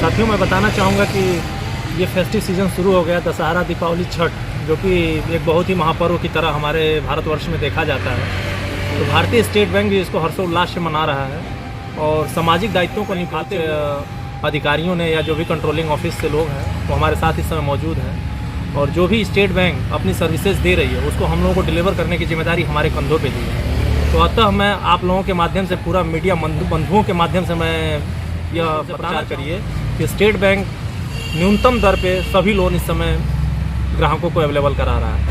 साथियों, मैं बताना चाहूँगा कि ये फेस्टिव सीज़न शुरू हो गया, दशहरा, दीपावली, छठ, जो कि एक बहुत ही महापर्व की तरह हमारे भारतवर्ष में देखा जाता है। तो भारतीय स्टेट बैंक भी इसको हर्षोल्लास से मना रहा है और सामाजिक दायित्वों को निभाते अधिकारियों ने या जो भी कंट्रोलिंग ऑफिस से लोग हैं वो हमारे साथ इस समय मौजूद हैं और जो भी स्टेट बैंक अपनी सर्विसेज दे रही है उसको हम लोगों को डिलीवर करने की जिम्मेदारी हमारे कंधों पे दी है। तो अतः मैं आप लोगों के माध्यम से, पूरा मीडिया बंधुओं के माध्यम से मैं यह प्रचार करिए कि स्टेट बैंक न्यूनतम दर पे सभी लोन इस समय ग्राहकों को अवेलेबल करा रहा है।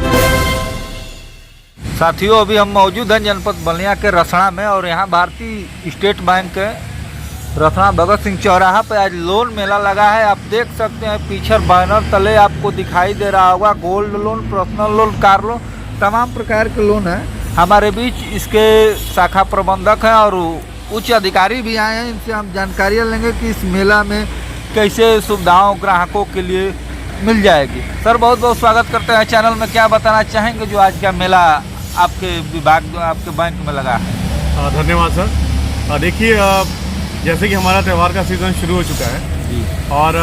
साथियों, अभी हम मौजूद हैं जनपद बलिया के रसड़ा में और यहाँ भारतीय स्टेट बैंक के रसड़ा भगत सिंह चौराहा पे आज लोन मेला लगा है। आप देख सकते हैं पीछे बैनर तले आपको दिखाई दे रहा होगा, gold loan, personal loan, car loan, तमाम प्रकार के लोन है। हमारे बीच इसके शाखा प्रबंधक हैं और उच्च अधिकारी भी आए हैं। इनसे हम जानकारियाँ लेंगे कि इस मेला में कैसे सुविधाओं ग्राहकों के लिए मिल जाएगी। सर, बहुत बहुत स्वागत करते हैं चैनल में। क्या बताना चाहेंगे जो आज का मेला आपके विभाग, आपके बैंक में लगा है? धन्यवाद सर। देखिए, जैसे कि हमारा त्यौहार का सीज़न शुरू हो चुका है जी। और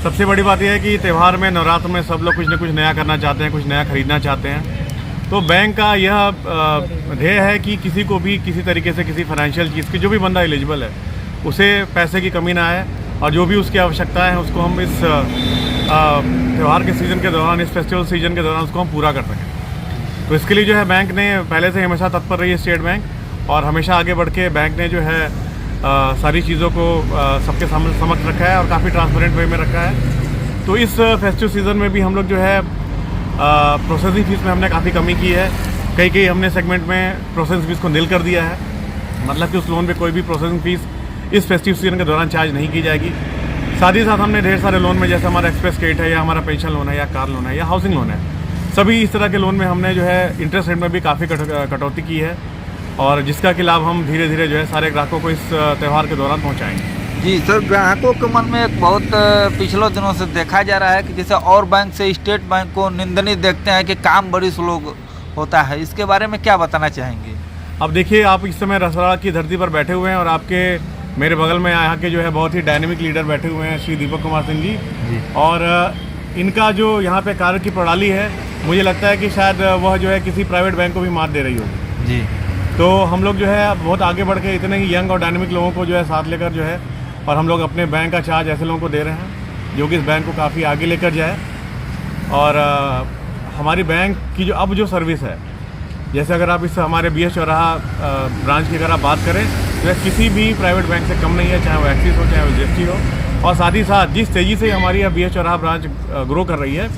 सबसे बड़ी बात यह है कि त्यौहार में, नवरात्र में सब लोग कुछ न कुछ नया करना चाहते हैं, कुछ नया खरीदना चाहते हैं। तो बैंक का यह ध्येय है कि किसी को भी किसी तरीके से किसी फाइनेंशियल चीज़ की, जो भी बंदा एलिजिबल है, उसे पैसे की कमी ना आए और जो भी उसकी आवश्यकताएं हैं उसको हम इस त्यौहार के सीज़न के दौरान, इस फेस्टिवल सीजन के दौरान उसको हम पूरा कर सकें। तो इसके लिए जो है बैंक ने पहले से हमेशा तत्पर रही है स्टेट बैंक, और हमेशा आगे बढ़ के बैंक ने जो है सारी चीज़ों को सबके समक्ष रखा है और काफ़ी ट्रांसपेरेंट वे में रखा है। तो इस फेस्टिव सीज़न में भी हम लोग जो है प्रोसेसिंग फ़ीस में हमने काफ़ी कमी की है। कई हमने सेगमेंट में प्रोसेसिंग फ़ीस को नील कर दिया है, मतलब कि उस लोन पे कोई भी प्रोसेसिंग फ़ीस इस फेस्टिव सीजन के दौरान चार्ज नहीं की जाएगी। साथ ही साथ हमने ढेर सारे लोन में, जैसे हमारा एक्सप्रेस क्रेडिट है या हमारा पेंशन लोन है या कार लोन है या हाउसिंग लोन है, सभी इस तरह के लोन में हमने जो है इंटरेस्ट रेट में भी काफ़ी कटौती की है और जिसका कि लाभ हम धीरे धीरे जो है सारे ग्राहकों को इस त्यौहार के दौरान पहुँचाएँगे। जी सर, ग्राहकों के मन में एक बहुत पिछले दिनों से देखा जा रहा है कि जैसे और बैंक से स्टेट बैंक को निंदनीय देखते हैं कि काम बड़ी स्लो होता है। इसके बारे में क्या बताना चाहेंगे? अब देखिए, आप इस समय रसड़ा की धरती पर बैठे हुए हैं और आपके मेरे बगल में यहाँ के जो है बहुत ही डायनेमिक लीडर बैठे हुए हैं, श्री दीपक कुमार सिंह जी। और इनका जो यहाँ पे कार्य की प्रणाली है, मुझे लगता है कि शायद वह जो है किसी प्राइवेट बैंक को भी मात दे रही होगी जी। तो हम लोग जो है बहुत आगे बढ़ के इतने ही यंग और डायनेमिक लोगों को जो है साथ लेकर जो है, और हम लोग अपने बैंक का चार्ज ऐसे लोगों को दे रहे हैं जो कि इस बैंक को काफ़ी आगे लेकर जाए। और हमारी बैंक की जो अब जो सर्विस है, जैसे अगर आप इस हमारे BS चौराहा ब्रांच की अगर आप बात करें तो किसी भी प्राइवेट बैंक से कम नहीं है, चाहे वो एक्सिस हो, चाहे वो GST हो। और साथ ही साथ जिस तेज़ी से हमारी BS चौराहा ब्रांच ग्रो कर रही है,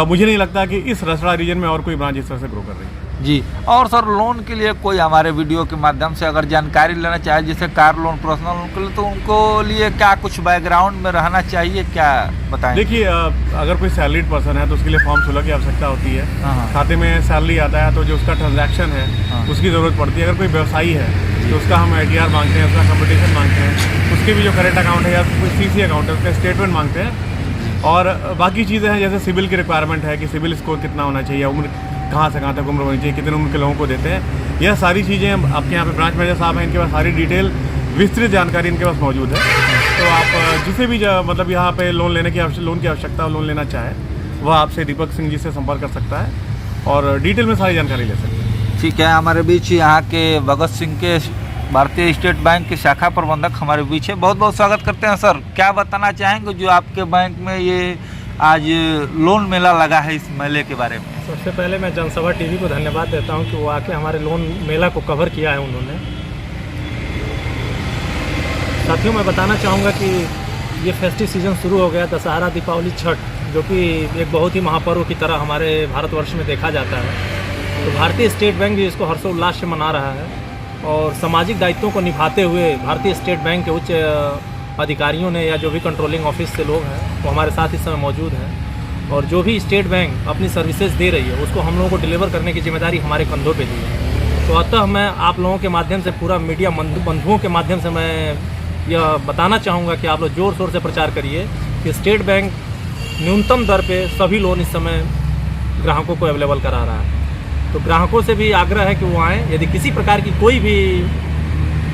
मुझे नहीं लगता कि इस रसड़ा रीजन में और कोई ब्रांच इस तरह से ग्रो कर रही है। जी। और सर, लोन के लिए कोई हमारे वीडियो के माध्यम से अगर जानकारी लेना चाहे, जैसे कार लोन, पर्सनल लोन के लिए, तो उनको लिए क्या कुछ बैकग्राउंड में रहना चाहिए, क्या बताएं? देखिए, अगर कोई सैलरीड पर्सन है तो उसके लिए फॉर्म 16 की आवश्यकता होती है। हाँ। खाते में सैलरी आता है तो जो उसका ट्रांजैक्शन है, हाँ। उसकी ज़रूरत पड़ती है। अगर कोई व्यवसायी है तो उसका हम ITR मांगते हैं, उसका कंपटीशन मांगते हैं, उसके भी जो करेंट अकाउंट है या कोई CC अकाउंट है उसका स्टेटमेंट मांगते हैं। और बाकी चीज़ें हैं, जैसे सिविल की रिक्वायरमेंट है कि सिविल स्कोर कितना होना चाहिए, उम्र कहाँ से कहाँ तक उम्र होनी चाहिए, कितने उम्र के लोगों को देते हैं, यह सारी चीज़ें आपके यहाँ पे ब्रांच मैनेजर साहब हैं, इनके पास सारी डिटेल, विस्तृत जानकारी इनके पास मौजूद है। तो आप जिसे भी मतलब यहाँ पे लोन की आवश्यकता, लोन लेना चाहे, वह आपसे दीपक सिंह जी से संपर्क कर सकता है और डिटेल में सारी जानकारी ले सकते हैं। ठीक है, हमारे बीच यहाँ के भगत सिंह के भारतीय स्टेट बैंक के शाखा प्रबंधक हमारे बीच है। बहुत बहुत स्वागत करते हैं सर। क्या बताना चाहेंगे जो आपके बैंक में ये आज लोन मेला लगा है, इस मेले के बारे में? सबसे पहले मैं जनसभा TV को धन्यवाद देता हूं कि वो आके हमारे लोन मेला को कवर किया है उन्होंने। साथियों, मैं बताना चाहूँगा कि ये फेस्टिव सीज़न शुरू हो गया, दशहरा, दीपावली, छठ, जो कि एक बहुत ही महापर्व की तरह हमारे भारतवर्ष में देखा जाता है। तो भारतीय स्टेट बैंक भी इसको हर्षोल्लास से मना रहा है और सामाजिक दायित्वों को निभाते हुए भारतीय स्टेट बैंक के उच्च अधिकारियों ने या जो भी कंट्रोलिंग ऑफिस से लोग हैं वो हमारे साथ इस समय मौजूद हैं और जो भी स्टेट बैंक अपनी सर्विसेज दे रही है उसको हम लोगों को डिलीवर करने की जिम्मेदारी हमारे कंधों पे दी है। तो अतः मैं आप लोगों के माध्यम से, पूरा मीडिया बंधुओं के माध्यम से मैं यह बताना चाहूँगा कि आप लोग ज़ोर शोर से प्रचार करिए कि स्टेट बैंक न्यूनतम दर पे सभी लोन इस समय ग्राहकों को अवेलेबल करा रहा है। तो ग्राहकों से भी आग्रह है कि वो आएँ, यदि किसी प्रकार की कोई भी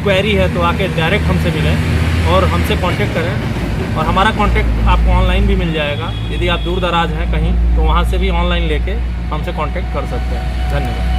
क्वेरी है तो आके डायरेक्ट हमसे मिलें और हमसे कांटेक्ट करें और हमारा कांटेक्ट आपको ऑनलाइन भी मिल जाएगा। यदि आप दूर दराज हैं कहीं तो वहाँ से भी ऑनलाइन लेके हमसे कांटेक्ट कर सकते हैं। धन्यवाद।